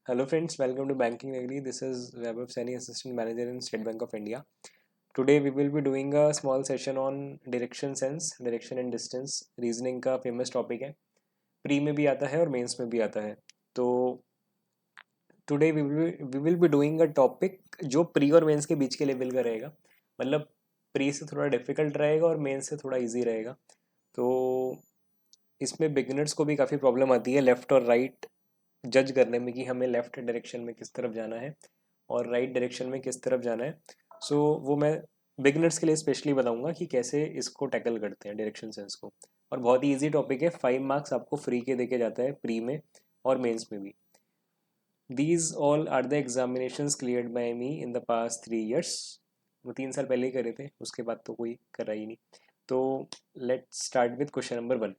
Hello friends, welcome to Banking Degree. This is Vaibhav Saini, Assistant Manager in State Bank of India. Today we will be doing a small session on direction sense, direction and distance. Reasoning का famous topic है, pre में भी आता है और mains में भी आता है. तो today we will be doing a topic जो प्री और मेंस के बीच के लेवल का रहेगा. मतलब प्री से थोड़ा डिफिकल्ट रहेगा और मेंस से थोड़ा इजी रहेगा. तो इसमें बिगिनर्स को भी काफ़ी प्रॉब्लम आती है लेफ़्ट और राइट जज करने में कि हमें लेफ़्ट डायरेक्शन में किस तरफ जाना है और राइट डायरेक्शन में किस तरफ जाना है. सो वो मैं बिगिनर्स के लिए स्पेशली बताऊंगा कि कैसे इसको टैकल करते हैं डायरेक्शन सेंस को. और बहुत ही ईजी टॉपिक है. 5 मार्क्स आपको फ्री के देके जाता है प्री में और मेंस में भी. These all are the examinations cleared by me in the past 3 years. वो 3 साल पहले ही करे थे, उसके बाद तो कोई करा ही नहीं. तो let's start with question number 1.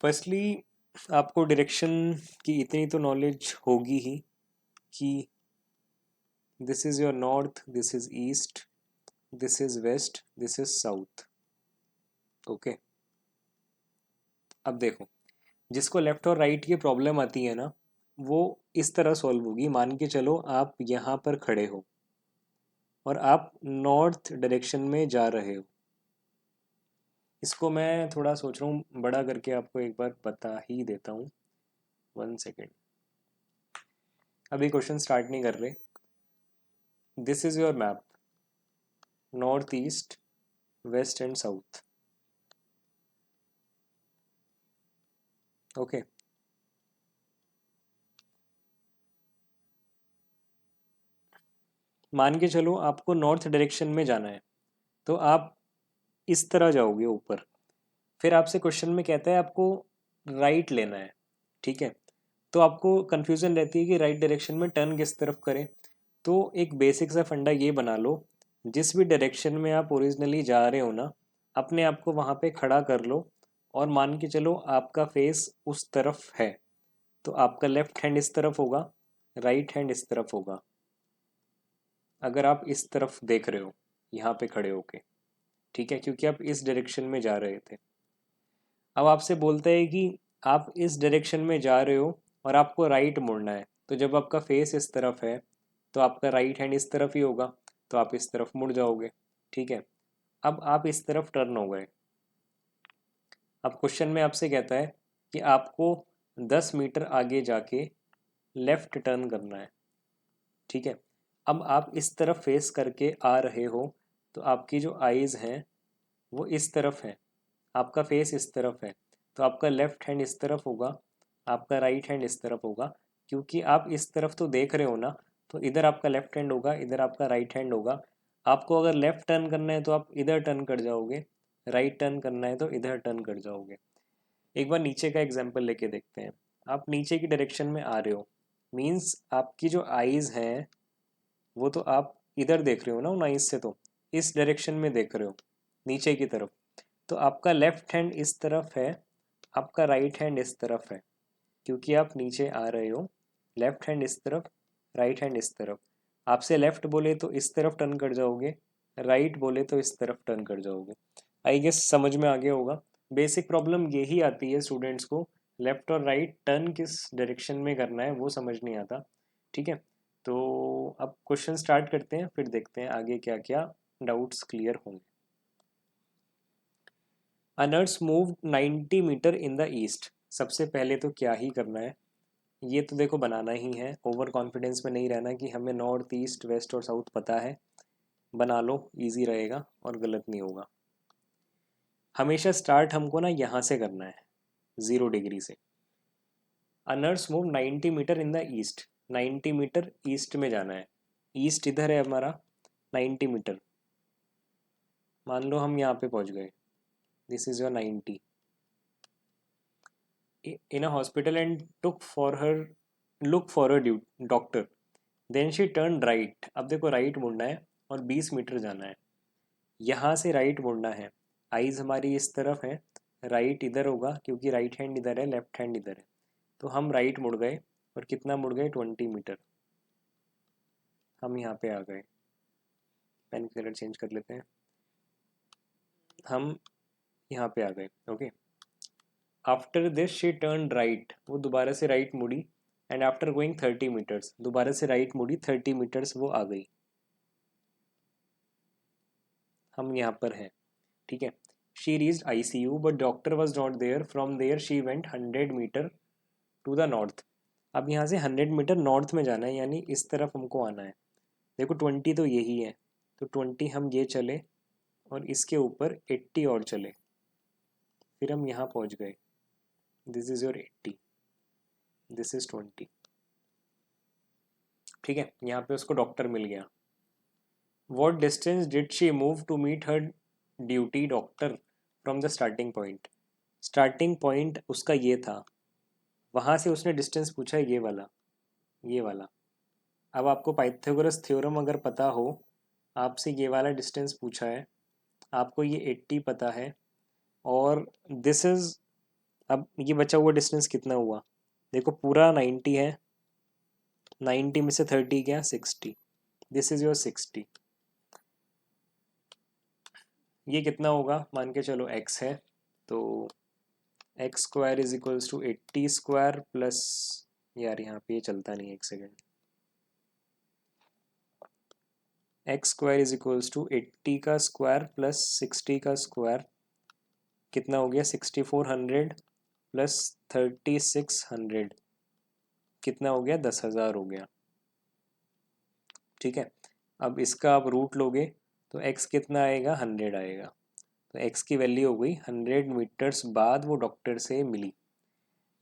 Firstly आपको डायरेक्शन की इतनी तो नॉलेज होगी ही कि this is your north, this is east, this is west, this is south. Okay, अब देखो, जिसको लेफ्ट और राइट की प्रॉब्लम आती है ना, वो इस तरह सॉल्व होगी. मान के चलो आप यहाँ पर खड़े हो और आप नॉर्थ डायरेक्शन में जा रहे हो. इसको मैं थोड़ा सोच रहा हूँ बड़ा करके आपको एक बार बता ही देता हूँ. 1 सेकेंड, अभी क्वेश्चन स्टार्ट नहीं कर रहे. This is your map, north east west and south. Okay, मान के चलो आपको नॉर्थ डायरेक्शन में जाना है, तो आप इस तरह जाओगे ऊपर. फिर आपसे क्वेश्चन में कहता है आपको राइट लेना है. ठीक है, तो आपको कन्फ्यूज़न रहती है कि राइट डायरेक्शन में टर्न किस तरफ करें. तो एक बेसिक सा फंडा ये बना लो, जिस भी डायरेक्शन में आप ओरिजिनली जा रहे हो ना, अपने आप को वहाँ पे खड़ा कर लो और मान के चलो आपका फेस उस तरफ है. तो आपका लेफ्ट हैंड इस तरफ होगा, राइट हैंड इस तरफ होगा. अगर आप इस तरफ देख रहे हो यहाँ पे खड़े होके, ठीक है, क्योंकि आप इस डायरेक्शन में जा रहे थे. अब आपसे बोलता है कि आप इस डायरेक्शन में जा रहे हो और आपको राइट मुड़ना है. तो जब आपका फेस इस तरफ है तो आपका राइट हैंड इस तरफ ही होगा, तो आप इस तरफ मुड़ जाओगे. ठीक है, अब आप इस तरफ टर्न हो गए. अब क्वेश्चन में आपसे कहता है कि आपको 10 मीटर आगे जाके लेफ्ट टर्न करना है. ठीक है, अब आप इस तरफ फेस करके आ रहे हो, तो आपकी जो आईज़ हैं वो इस तरफ है, आपका फेस इस तरफ है. तो आपका लेफ्ट हैंड इस तरफ होगा, आपका राइट हैंड इस तरफ होगा. क्योंकि आप इस तरफ तो देख रहे हो ना, तो इधर आपका लेफ्ट हैंड होगा, इधर आपका राइट हैंड होगा. आपको अगर लेफ्ट टर्न करना है तो आप इधर टर्न कर जाओगे, राइट टर्न करना है तो इधर टर्न कर जाओगे. एक बार नीचे का एग्जाम्पल लेके देखते हैं. आप नीचे की डायरेक्शन में आ रहे हो, मीन्स आपकी जो आईज़ हैं वो तो आप इधर देख रहे हो ना, उन आईज से तो इस डायरेक्शन में देख रहे हो नीचे की तरफ. तो आपका लेफ्ट हैंड इस तरफ है, आपका राइट हैंड इस तरफ है. क्योंकि आप नीचे आ रहे हो, लेफ्ट हैंड इस तरफ, राइट हैंड इस तरफ. आपसे लेफ्ट बोले तो इस तरफ टर्न कर जाओगे, राइट बोले तो इस तरफ टर्न कर जाओगे. आई गेस समझ में आ गया होगा. बेसिक प्रॉब्लम यही आती है स्टूडेंट्स को, लेफ्ट और राइट टर्न किस डायरेक्शन में करना है वो समझ नहीं आता. ठीक है, तो अब क्वेश्चन स्टार्ट करते हैं, फिर देखते हैं आगे क्या क्या डाउट्स क्लियर होंगे. A nurse move 90 metre in the east. सबसे पहले तो क्या ही करना है, ये तो देखो बनाना ही है. ओवर कॉन्फिडेंस में नहीं रहना कि हमें नॉर्थ ईस्ट वेस्ट और साउथ पता है. बना लो, इजी रहेगा और गलत नहीं होगा. हमेशा स्टार्ट हमको ना यहाँ से करना है, 0 डिग्री से. A nurse move 90 metre in the east. 90 metre east में जाना है. ईस्ट इधर है हमारा, 90 मीटर. मान लो हम यहाँ पे पहुँच गए. This is your 90. In a hospital and look for a doctor. Then she turn right. अब देखो राइट मुड़ना है और 20 मीटर जाना है. यहाँ से राइट मुड़ना है. आईज हमारी इस तरफ है, राइट इधर होगा क्योंकि राइट हैंड इधर है, लेफ्ट हैंड इधर है. तो हम राइट मुड़ गए और कितना मुड़ गए, 20 मीटर. हम यहाँ पे आ गए. पेन कलर चेंज कर लेते हैं. हम यहाँ पे आ गए. Okay, after this she turn right, वो दोबारा से राइट मुड़ी, एंड आफ्टर गोइंग 30 मीटर्स, दोबारा से राइट मुड़ी, 30 मीटर्स वो आ गई। हम यहाँ पर हैं, ठीक है। She reached ICU but doctor was not there, from there she went 100 metre to the north. अब यहाँ से 100 मीटर नॉर्थ में जाना है, यानी इस तरफ हमको आना है। देखो 20 तो यही है, तो 20 हम ये चले और इसके ऊपर 80 और चले, फिर हम यहाँ पहुँच गए। This is your 80, this is 20, ठीक है। यहाँ पे उसको डॉक्टर मिल गया। What distance did she move to meet her duty doctor from the starting point. Starting point उसका ये था, वहाँ से उसने डिस्टेंस पूछा है, ये वाला, ये वाला। अब आपको पाइथागोरस थ्योरम अगर पता हो, आपसे ये वाला डिस्टेंस पूछा है, आपको ये 80 पता है, और दिस इज़, अब ये बचा हुआ डिस्टेंस कितना हुआ, देखो पूरा 90 है, 90 में से 30 गया 60, दिस इज़ योर 60। ये कितना होगा, मान के चलो x है, तो x square is equals to 80 square plus, यार यहाँ पे ये चलता नहीं है, एक second, x square is equals to 80 का स्क्वायर प्लस 60 का स्क्वायर, कितना हो गया 6400 प्लस 3600, कितना हो गया 10,000 हो गया, ठीक है। अब इसका आप रूट लोगे तो x कितना आएगा, 100 आएगा, तो x की वैल्यू हो गई 100 मीटर्स बाद वो डॉक्टर से मिली।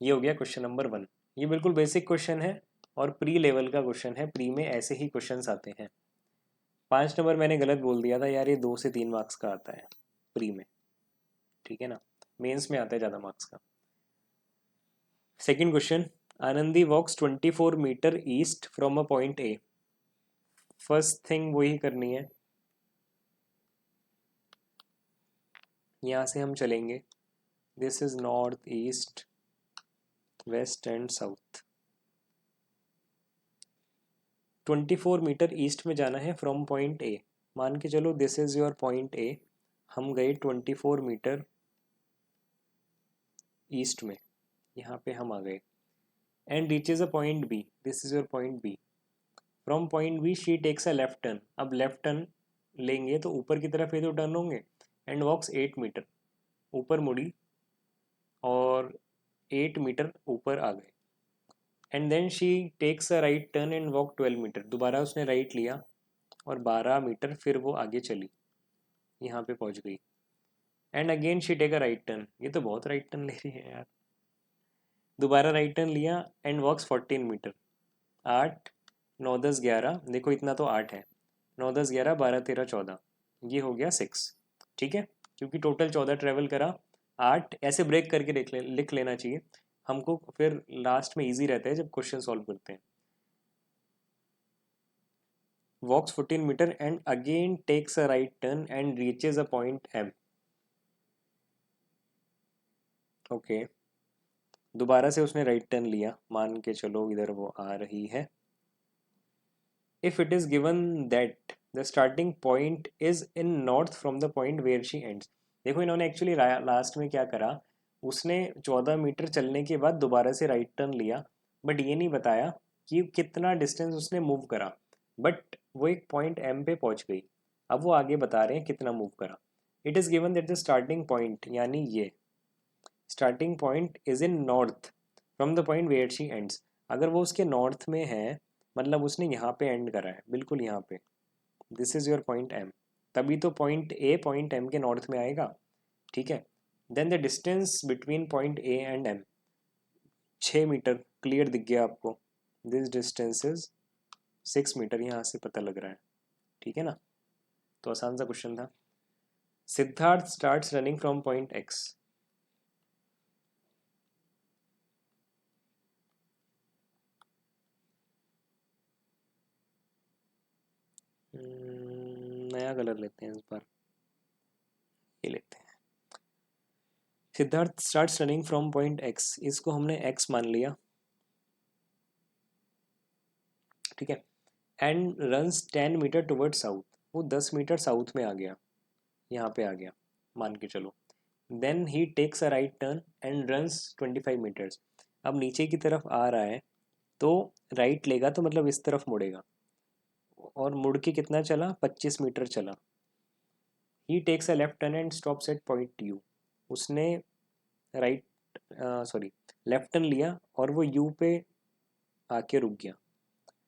ये हो गया क्वेश्चन नंबर 1। ये बिल्कुल बेसिक क्वेश्चन है और प्री लेवल का क्वेश्चन है, प्री में ऐसे ही क्वेश्चंस आते हैं। 5 नंबर मैंने गलत बोल दिया था यार, ये 2 से 3 मार्क्स का आता है प्री में, ठीक है ना, मेंस में आता है ज़्यादा मार्क्स का। Second question, Anandi walks 24 metre east from a point A. First thing वही करनी है, यहाँ से हम चलेंगे, this is north east west and south. 24 metre east में जाना है फ्रॉम पॉइंट ए, मान के चलो this is your point A, हम गए 24 मीटर ईस्ट में, यहाँ पे हम आ गए, and reaches a point B, this is your point B. From point B she takes a left turn, अब लेफ्ट टर्न लेंगे तो ऊपर की तरफ ये तो टर्न होंगे, एंड वॉक्स 8 मीटर, ऊपर मुड़ी और 8 मीटर ऊपर आ गए, and then she takes a right turn and walk 12 metre, दोबारा उसने राइट लिया और 12 मीटर फिर वो आगे चली, यहाँ पे पहुँच गई, and again she take a right turn, ये तो बहुत राइट टर्न ले रही है यार, दोबारा राइट टर्न लिया एंड वॉक्स 14 मीटर, 8 9 10 11, देखो इतना तो 8 है, 9 10 11 12 13 14, ये हो गया 6, ठीक है, क्योंकि टोटल 14 ट्रेवल करा, 8 ऐसे ब्रेक करके लिख लेना चाहिए हमको, फिर लास्ट में इजी रहता है जब क्वेश्चन सॉल्व करते हैं। Walks 14 metre and again takes a right turn and reaches a point M, okay, दोबारा से उसने राइट टर्न लिया, मान के चलो इधर वो आ रही है। If it is given that the starting point is in north from the point where she ends, देखो इन्होंने एक्चुअली लास्ट में क्या करा, उसने 14 मीटर चलने के बाद दोबारा से राइट टर्न लिया, बट ये नहीं बताया कि कितना डिस्टेंस उसने मूव करा, बट वो एक पॉइंट एम पे पहुंच गई। अब वो आगे बता रहे हैं कितना मूव करा। It is given that the starting point, यानी ये starting point is in north from the point where she ends, अगर वो उसके नॉर्थ में है, मतलब उसने यहाँ पे एंड करा है, बिल्कुल यहाँ पे, this is your point M, तभी तो पॉइंट ए पॉइंट एम के नॉर्थ में आएगा, ठीक है। Then the distance between point A and M, 6 metre, clear दिख गया आपको, दिस डिस्टेंस इज 6 मीटर, यहाँ से पता लग रहा है, ठीक है ना, तो आसान सा क्वेश्चन था। Siddharth starts running from point X, नया कलर लेते हैं इस बार, ये लेते हैं। Siddharth starts running from point X, इसको हमने एक्स मान लिया, ठीक है, and runs 10 metre toward south, वो 10 मीटर साउथ में आ गया, यहाँ पे आ गया, मान के चलो। Then he takes a right turn and runs 25 metres. अब नीचे की तरफ आ रहा है तो राइट लेगा तो मतलब इस तरफ मुड़ेगा, और मुड़ के कितना चला, 25 मीटर चला। He takes a left turn and stops at point U. उसने राइट सॉरी लेफ्ट टर्न लिया और वो यू पे आके रुक गया,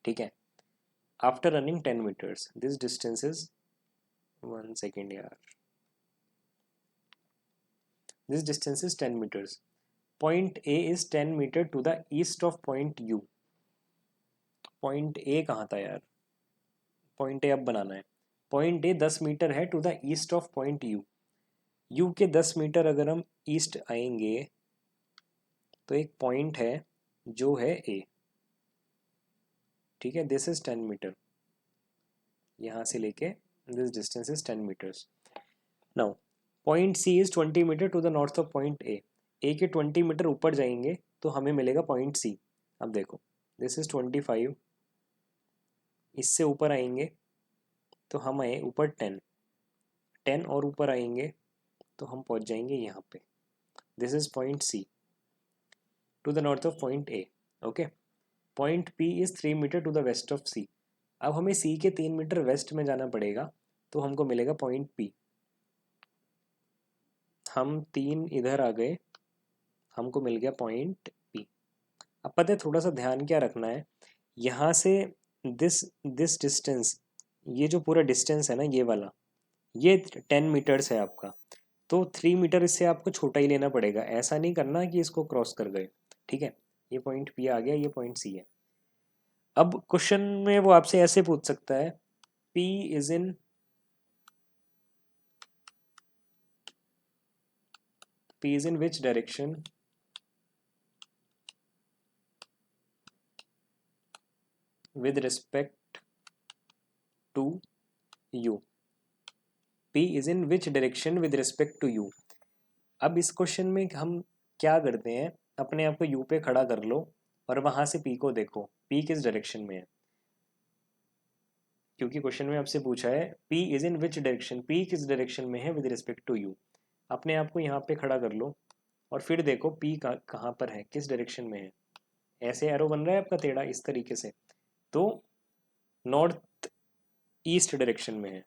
ठीक है। After running 10 meters this distance is, 1 second यार, this distance is 10 meters. Point A is 10 meter to the east of point U. Point A कहाँ था यार, पॉइंट ए अब बनाना है। पॉइंट ए 10 मीटर है to the east of point U. U के 10 metre अगर हम ईस्ट आएंगे तो एक पॉइंट है जो है ए, ठीक है। दिस इज 10 मीटर, यहाँ से लेके this distance is 10 metres. Now point C is 20 metre to the north of point A के 20 मीटर ऊपर जाएंगे तो हमें मिलेगा पॉइंट सी। अब देखो दिस इज 25, इससे ऊपर आएंगे तो हम आए ऊपर 10, 10 और ऊपर आएंगे तो हम पहुंच जाएंगे यहाँ पे। This is point C to the north of point A, okay. Point P is 3 meter to the west of C. अब हमें सी के 3 मीटर वेस्ट में जाना पड़ेगा तो हमको मिलेगा पॉइंट पी। हम 3 इधर आ गए, हमको मिल गया पॉइंट पी। अब पता है थोड़ा सा ध्यान क्या रखना है, यहाँ से दिस दिस डिस्टेंस, ये जो पूरा डिस्टेंस है ना ये वाला, ये 10 मीटर्स है आपका, तो 3 मीटर इससे आपको छोटा ही लेना पड़ेगा। ऐसा नहीं करना कि इसको क्रॉस कर गए, ठीक है। ये पॉइंट पी आ गया, ये पॉइंट सी है। अब क्वेश्चन में वो आपसे ऐसे पूछ सकता है, P is in which direction with respect to u। p is in which direction with respect to u। अब इस क्वेश्चन में हम क्या करते हैं, अपने आप को u पे खड़ा कर लो और वहां से p को देखो, p किस डायरेक्शन में है। क्योंकि क्वेश्चन में आपसे पूछा है p is in which direction, p किस डायरेक्शन में है विद रिस्पेक्ट टू u। अपने आप को यहाँ पे खड़ा कर लो और फिर देखो p कहाँ पर है, किस डायरेक्शन में है। ऐसे एरो बन रहा है आपका टेढ़ा इस तरीके से, तो नॉर्थ ईस्ट डायरेक्शन में है,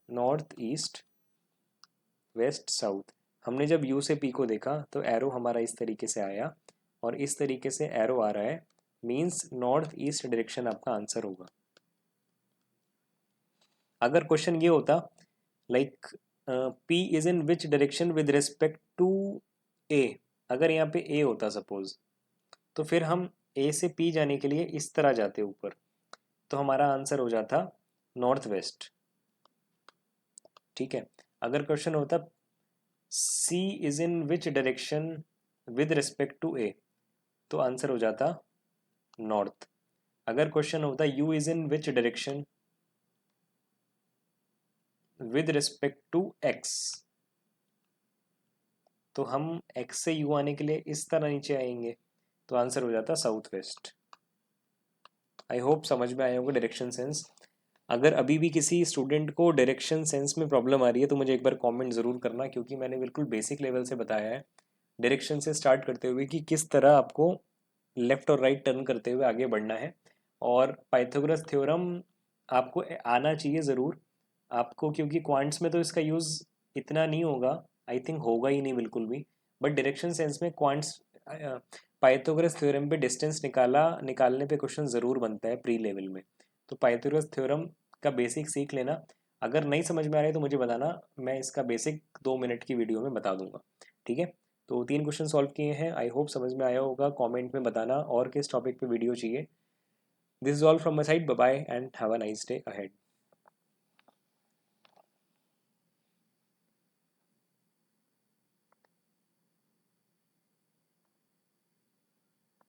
नॉर्थ ईस्ट वेस्ट साउथ। हमने जब यू से पी को देखा तो एरो हमारा इस तरीके से आया और इस तरीके से एरो आ रहा है, मींस नॉर्थ ईस्ट डायरेक्शन आपका आंसर होगा। अगर क्वेश्चन ये होता like P is in which direction with respect to A, अगर यहाँ पे ए होता सपोज, तो फिर हम ए से पी जाने के लिए इस तरह जाते ऊपर, तो हमारा आंसर हो जाता नॉर्थ वेस्ट, ठीक है। अगर क्वेश्चन होता C is in which direction with respect to A, तो आंसर हो जाता नॉर्थ। अगर क्वेश्चन होता U is in which direction with respect to X, तो हम एक्स से यू आने के लिए इस तरह नीचे आएंगे, तो आंसर हो जाता साउथ वेस्ट। आई होप समझ में आया होगा डायरेक्शन सेंस। अगर अभी भी किसी स्टूडेंट को डायरेक्शन सेंस में प्रॉब्लम आ रही है तो मुझे एक बार कमेंट ज़रूर करना, क्योंकि मैंने बिल्कुल बेसिक लेवल से बताया है डायरेक्शन से स्टार्ट करते हुए कि किस तरह आपको लेफ़्ट और राइट टर्न करते हुए आगे बढ़ना है। और पाइथागोरस थ्योरम आपको आना चाहिए ज़रूर आपको, क्योंकि क्वांट्स में तो इसका यूज़ इतना नहीं होगा, आई थिंक होगा ही नहीं बिल्कुल भी। बट डायरेक्शन सेंस में क्वांट्स पाइथागोरस थ्योरम पे डिस्टेंस निकालने पे क्वेश्चन ज़रूर बनता है प्री लेवल में। तो पाइथागोरस थ्योरम का बेसिक सीख लेना। अगर नहीं समझ में आ रहा है तो मुझे बताना, मैं इसका बेसिक 2 मिनट की वीडियो में बता दूंगा, ठीक है। तो 3 क्वेश्चन सॉल्व किए हैं, आई होप समझ में आया होगा। कमेंट में बताना और किस टॉपिक पे वीडियो चाहिए। This is all from my side, bye bye and have a nice day ahead.